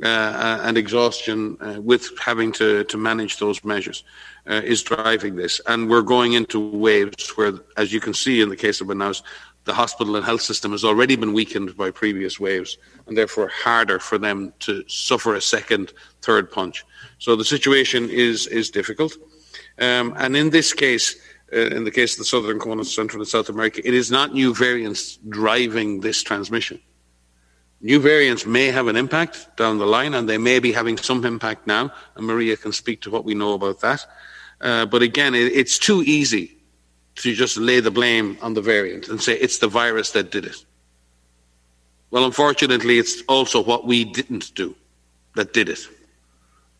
and exhaustion with having to manage those measures is driving this. And we're going into waves where, as you can see in the case of Manaus, the hospital and health system has already been weakened by previous waves, and therefore harder for them to suffer a second, third punch. So the situation is difficult. And in this case, in the case of the southern cone of Central and South America, it is not new variants driving this transmission. New variants may have an impact down the line, and they may be having some impact now, and Maria can speak to what we know about that. But again, it's too easy to just lay the blame on the variant and say it's the virus that did it. Well, unfortunately, it's also what we didn't do that did it.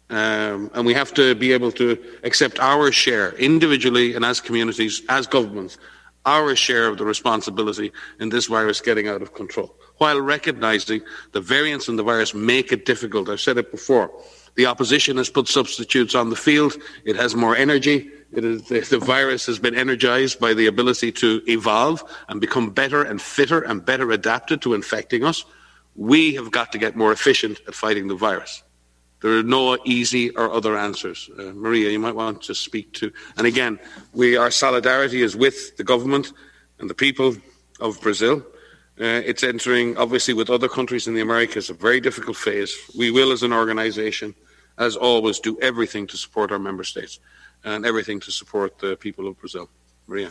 And we have to be able to accept our share, individually and as communities, as governments, our share of the responsibility in this virus getting out of control, while recognizing the variants in the virus make it difficult. I've said it before. The opposition has put substitutes on the field. It has more energy. The virus has been energized by the ability to evolve and become better and fitter and better adapted to infecting us. We have got to get more efficient at fighting the virus. There are no easy or other answers. Maria, you might want to speak to. And again, our solidarity is with the government and the people of Brazil. It's entering, obviously, with other countries in the Americas, a very difficult phase. We will, as an organization, as always, do everything to support our member states and everything to support the people of Brazil. Maria.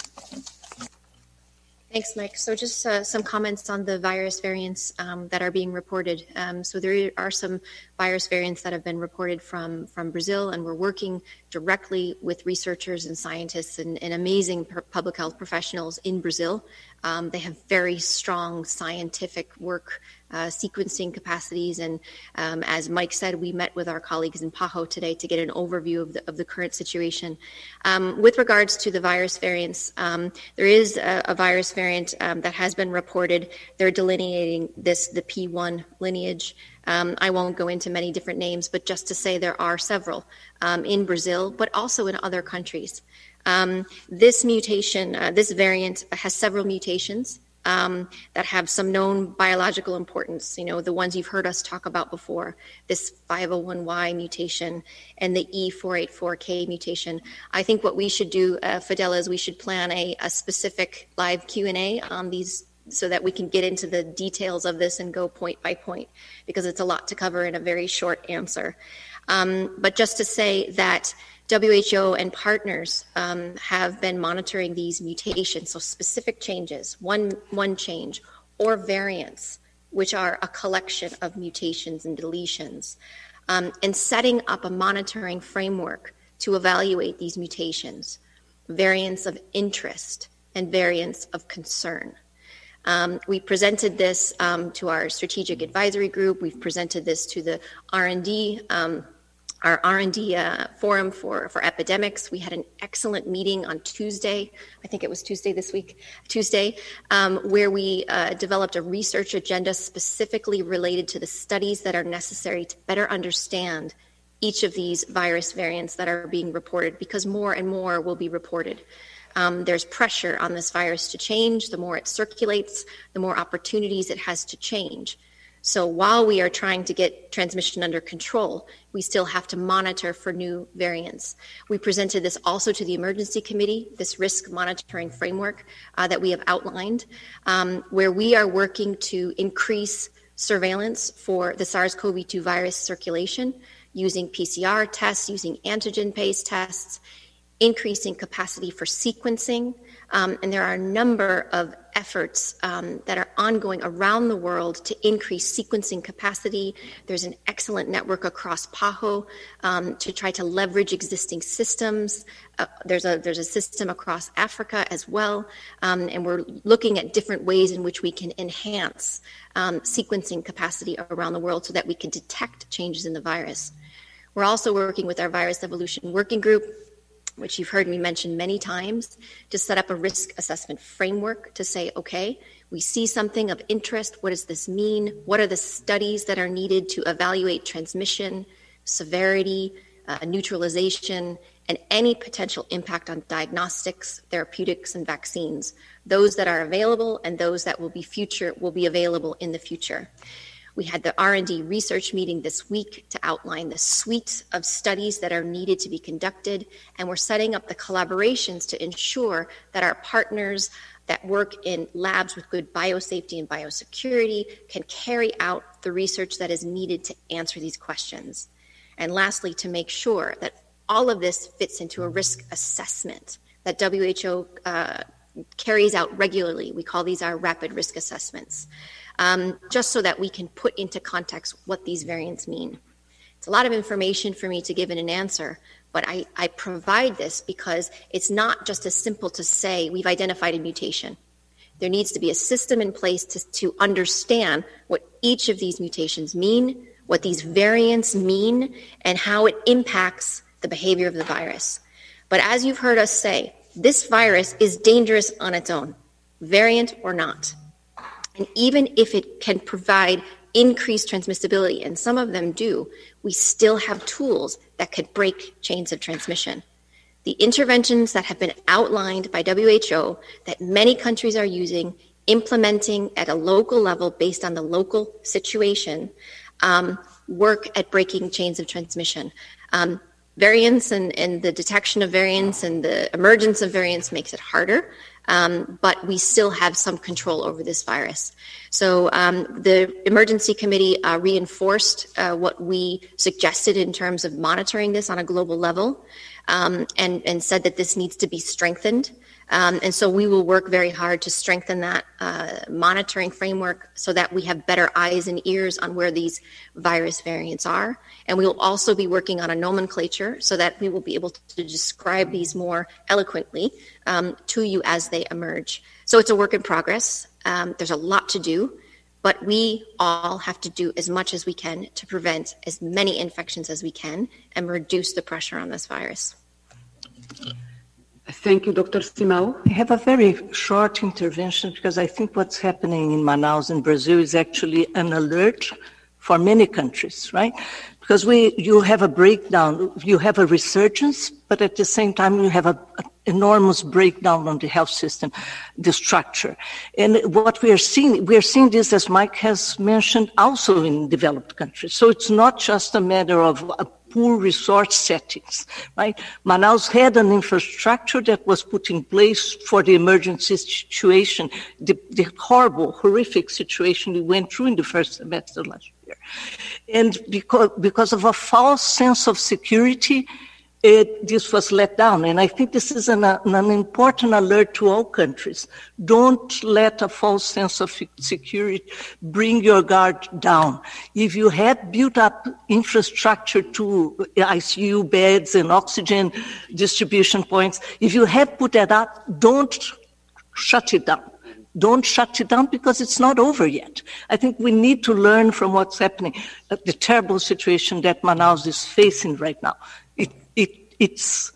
Thanks, Mike. So just some comments on the virus variants that are being reported. So there are some virus variants that have been reported from Brazil, and we're working directly with researchers and scientists and amazing public health professionals in Brazil. They have very strong scientific work, sequencing capacities, and as Mike said, we met with our colleagues in PAHO today to get an overview of the current situation. With regards to the virus variants, there is a virus variant that has been reported. They're delineating the P1 lineage. I won't go into many different names, but just to say there are several in Brazil, but also in other countries. This mutation, this variant has several mutations that have some known biological importance, the ones you've heard us talk about before, this 501Y mutation and the E484K mutation. I think what we should do, Fidela, is we should plan a specific live Q&A on these so that we can get into the details of this and go point by point, because it's a lot to cover in a very short answer. But just to say that WHO and partners have been monitoring these mutations, so specific changes, one change, or variants, which are a collection of mutations and deletions, and setting up a monitoring framework to evaluate these mutations, variants of interest and variants of concern. We presented this to our strategic advisory group. We've presented this to the R&D, our R&D forum for epidemics. We had an excellent meeting on Tuesday. I think it was Tuesday this week, where we developed a research agenda specifically related to the studies that are necessary to better understand each of these virus variants that are being reported, because more and more will be reported. There's pressure on this virus to change. The more it circulates, the more opportunities it has to change. So while we are trying to get transmission under control, we still have to monitor for new variants. We presented this also to the emergency committee, this risk monitoring framework that we have outlined, where we are working to increase surveillance for the SARS-CoV-2 virus circulation using PCR tests, using antigen-based tests, increasing capacity for sequencing, and there are a number of efforts that are ongoing around the world to increase sequencing capacity. There's an excellent network across PAHO to try to leverage existing systems. There's a system across Africa as well, and we're looking at different ways in which we can enhance sequencing capacity around the world so that we can detect changes in the virus. We're also working with our virus evolution working group, which you've heard me mention many times, to set up a risk assessment framework to say, okay, we see something of interest. What does this mean? What are the studies that are needed to evaluate transmission, severity, neutralization, and any potential impact on diagnostics, therapeutics, and vaccines, those that are available and those that will be available in the future. We had the R&D research meeting this week to outline the suite of studies that are needed to be conducted, and we're setting up the collaborations to ensure that our partners that work in labs with good biosafety and biosecurity can carry out the research that is needed to answer these questions. And lastly, to make sure that all of this fits into a risk assessment that WHO carries out regularly. We call these our rapid risk assessments, just so that we can put into context what these variants mean. It's a lot of information for me to give in an answer, but I provide this because it's not just as simple to say we've identified a mutation. There needs to be a system in place to understand what each of these mutations mean, what these variants mean, and how it impacts the behavior of the virus. But as you've heard us say, this virus is dangerous on its own, variant or not. And even if it can provide increased transmissibility, and some of them do, we still have tools that could break chains of transmission. The interventions that have been outlined by WHO that many countries are using, implementing at a local level based on the local situation, work at breaking chains of transmission. Variants and the detection of variants and the emergence of variants makes it harder, but we still have some control over this virus. So the emergency committee reinforced what we suggested in terms of monitoring this on a global level, and said that this needs to be strengthened. And so we will work very hard to strengthen that monitoring framework so that we have better eyes and ears on where these virus variants are. And we will also be working on a nomenclature so that we will be able to describe these more eloquently to you as they emerge. So it's a work in progress. There's a lot to do, but we all have to do as much as we can to prevent as many infections as we can and reduce the pressure on this virus. Thank you, Dr. Simão. I have a very short intervention because I think what's happening in Manaus in Brazil is actually an alert for many countries, right? Because you have a breakdown, you have a resurgence, but at the same time you have an enormous breakdown on the health system, the structure. And what we are seeing this, as Mike has mentioned, also in developed countries. So it's not just a matter of poor resource settings, right? Manaus had an infrastructure that was put in place for the emergency situation, the horrible, horrific situation we went through in the first semester last year. And because of a false sense of security, this was let down. And I think this is an important alert to all countries. Don't let a false sense of security bring your guard down. If you had built up infrastructure to ICU beds and oxygen distribution points, if you have put that up, don't shut it down. Don't shut it down because it's not over yet. I think we need to learn from what's happening, the terrible situation that Manaus is facing right now. It's,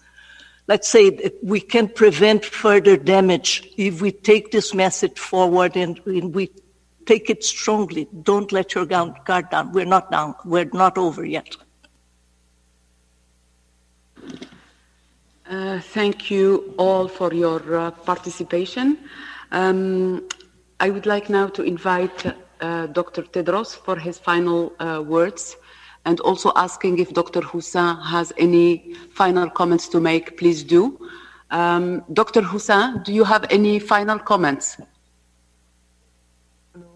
let's say, we can prevent further damage if we take this message forward and we take it strongly. Don't let your guard down. We're not down. We're not over yet. Thank you all for your participation. I would like now to invite Dr. Tedros for his final words, and also asking if Dr. Houssin has any final comments to make, please do. Dr. Houssin, do you have any final comments?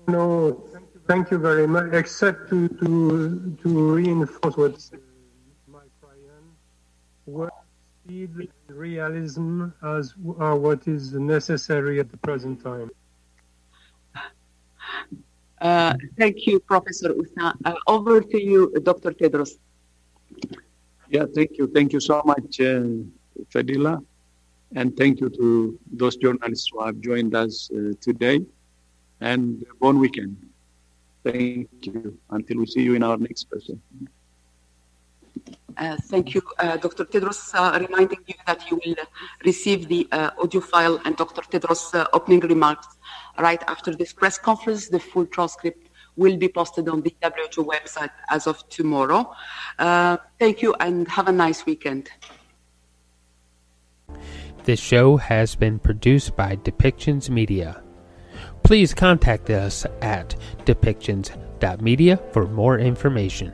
No, thank you very much, except to reinforce what Mike Ryan, what speed and realism are what is necessary at the present time. Thank you, Professor Houssin. Over to you, Dr. Tedros. Yeah, thank you. Thank you so much, Fadila. And thank you to those journalists who have joined us today. And bon weekend. Thank you. Until we see you in our next session. Thank you, Dr. Tedros, reminding you that you will receive the audio file and Dr. Tedros' opening remarks right after this press conference. The full transcript will be posted on the WHO website as of tomorrow. Thank you and have a nice weekend. This show has been produced by Depictions Media. Please contact us at depictions.media for more information.